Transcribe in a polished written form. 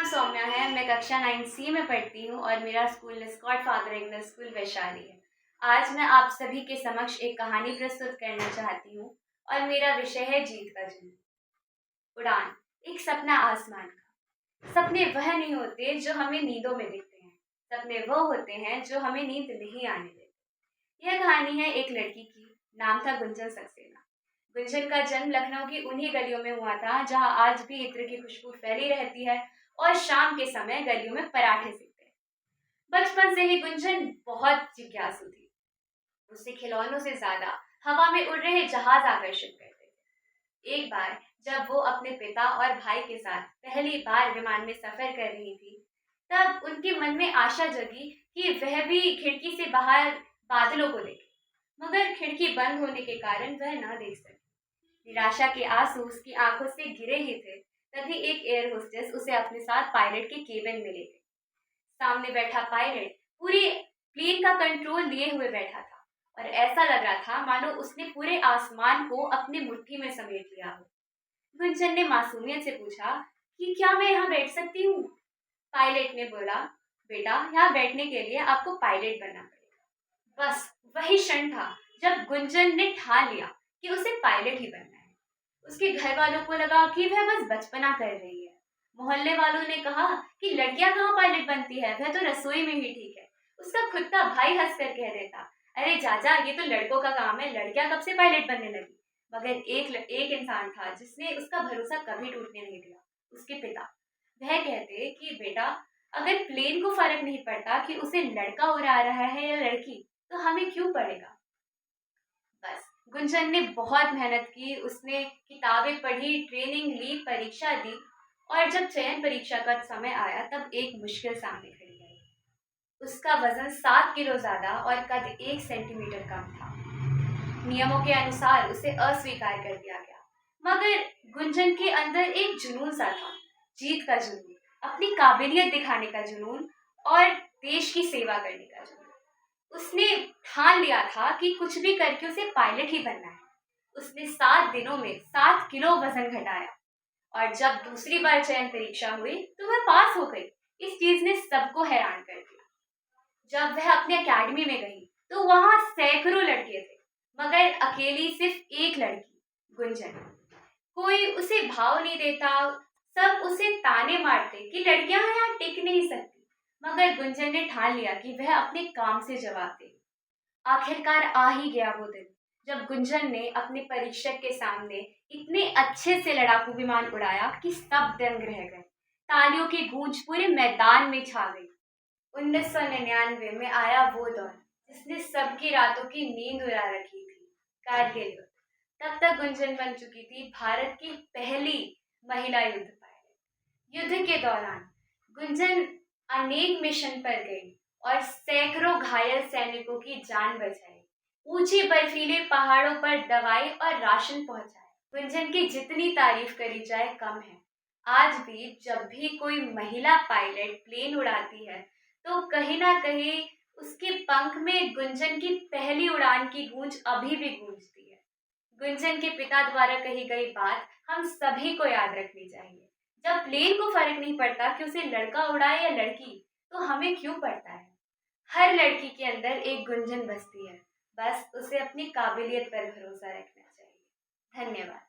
सौम्या है। मैं कक्षा 9C में पढ़ती हूँ और मेरा स्कूल स्कॉट फादर इग्नस स्कूल वैशाली है। आज मैं आप सभी के समक्ष एक कहानी प्रस्तुत करना चाहती हूँ और मेरा विषय है जीत का जुनून। उड़ान, एक सपना आसमान का। सपने वह नहीं होते जो हमें नींदों में दिखते हैं, सपने वो होते हैं जो हमें नींद नहीं आने देते। यह कहानी है एक लड़की की, नाम था गुंजन सक्सेना। गुंजन का जन्म लखनऊ की उन्हीं गलियों में हुआ था जहां आज भी इत्र की खुशबू फैली रहती है और शाम के समय गलियों में पराठे सेकते हैं। बचपन से ही गुंजन बहुत जिज्ञासु थी। उसे खिलौनों से ज्यादा हवा में उड़ रहे जहाज आकर्षित करते थे। एक बार जब वो अपने पिता और भाई के साथ पहली बार विमान में सफर कर रही थी, तब उनके मन में आशा जगी कि वह भी खिड़की से बाहर बादलों को देखे, मगर खिड़की बंद होने के कारण वह न देख सकी। निराशा के आंसू उसकी आंखों से गिरे ही थे, तभी एक एयर होस्टेस उसे अपने साथ पायलट के केबिन में ले गई। सामने बैठा पायलट पूरी प्लेन का कंट्रोल लिए हुए बैठा था और ऐसा लग रहा था मानो उसने पूरे आसमान को अपनी मुट्ठी में समेट लिया हो। गुंजन ने मासूमियत से पूछा कि क्या मैं यहाँ बैठ सकती हूँ? पायलट ने बोला, बेटा, यहाँ बैठने के लिए आपको पायलट बनना पड़ेगा। बस वही क्षण था जब गुंजन ने ठान लिया कि उसे पायलट ही बनना है। उसके घर वालों को लगा कि वह बस बचपना कर रही है। मोहल्ले वालों ने कहा कि लड़कियां कहाँ पायलट बनती है, वह तो रसोई में ही ठीक है। उसका खुद का भाई हंसकर कह देता, अरे चाचा, ये तो लड़कों का काम है, लड़कियां कब से पायलट बनने लगी। मगर एक इंसान था जिसने उसका भरोसा कभी टूटने नहीं दिया, उसके पिता। वह कहते कि बेटा, अगर प्लेन को फर्क नहीं पड़ता कि उसे लड़का उड़ा रहा है या लड़की, तो हमें क्यों पड़ेगा। बस गुंजन ने बहुत मेहनत की, उसने किताबें पढ़ी, ट्रेनिंग ली, परीक्षा दी और जब चयन परीक्षा का समय आया तब एक मुश्किल सामने खड़ी आई। उसका वजन 7 किलो ज्यादा और कद 1 सेंटीमीटर कम था। नियमों के अनुसार उसे अस्वीकार कर दिया गया, मगर गुंजन के अंदर एक जुनून सा था, जीत का जुनून, अपनी काबिलियत दिखाने का जुनून और देश की सेवा करने का जुनून। उसने ठान लिया था कि कुछ भी करके उसे पायलट ही बनना है। उसने 7 दिनों में 7 किलो वजन घटाया और जब दूसरी बार चयन परीक्षा हुई तो वह पास हो गई। इस चीज ने सबको हैरान कर दिया। जब वह अपने एकेडमी में गई तो वहां सैकड़ों लड़के थे, मगर अकेली सिर्फ एक लड़की, गुंजन। कोई उसे भाव नहीं देता, सब उसे ताने मारते कि लड़कियां यहाँ टिक नहीं सकती, मगर गुंजन ने ठान लिया कि वह अपने काम से जवाब दे। आखिरकार आ ही गया वो दिन जब गुंजन ने अपने परीक्षक के सामने इतने अच्छे से लड़ाकू विमान उड़ाया कि सब दंग रह गए। तालियों की गूंज पूरे मैदान में छा गई। 1999 में आया वो दौर जिसने सबकी रातों की नींद उड़ा रखी थी, कारगिल युद्ध। तब तक गुंजन बन चुकी थी भारत की पहली महिला युद्ध पायलट। युद्ध के दौरान गुंजन अनेक मिशन पर गई और सैकड़ों घायल सैनिकों की जान बचाई। ऊंचे बर्फीले पहाड़ों पर दवाई और राशन पहुंचाए। गुंजन की जितनी तारीफ करी जाए कम है। आज भी जब भी कोई महिला पायलट प्लेन उड़ाती है तो कहीं ना कहीं उसके पंख में गुंजन की पहली उड़ान की गूंज अभी भी गूंजती है। गुंजन के पिता द्वारा कही गई बात हम सभी को याद रखनी चाहिए। जब प्लेन को फर्क नहीं पड़ता कि उसे लड़का उड़ाए या लड़की, तो हमें क्यों पड़ता है। हर लड़की के अंदर एक गुंजन बसती है, बस उसे अपनी काबिलियत पर भरोसा रखना चाहिए। धन्यवाद।